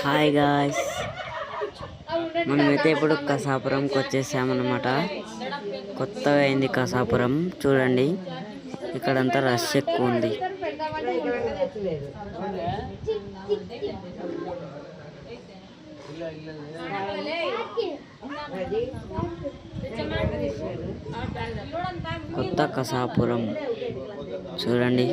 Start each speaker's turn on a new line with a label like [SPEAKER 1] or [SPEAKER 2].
[SPEAKER 1] Hi guys, మనమైతే ఇప్పుడు కసాపురంకి వచ్చేసామన్నమాట. కొత్తగా అయింది కసాపురం. చూడండి, ఇక్కడంతా రష్ ఎక్కువ ఉంది. కొత్త కసాపురం చూడండి.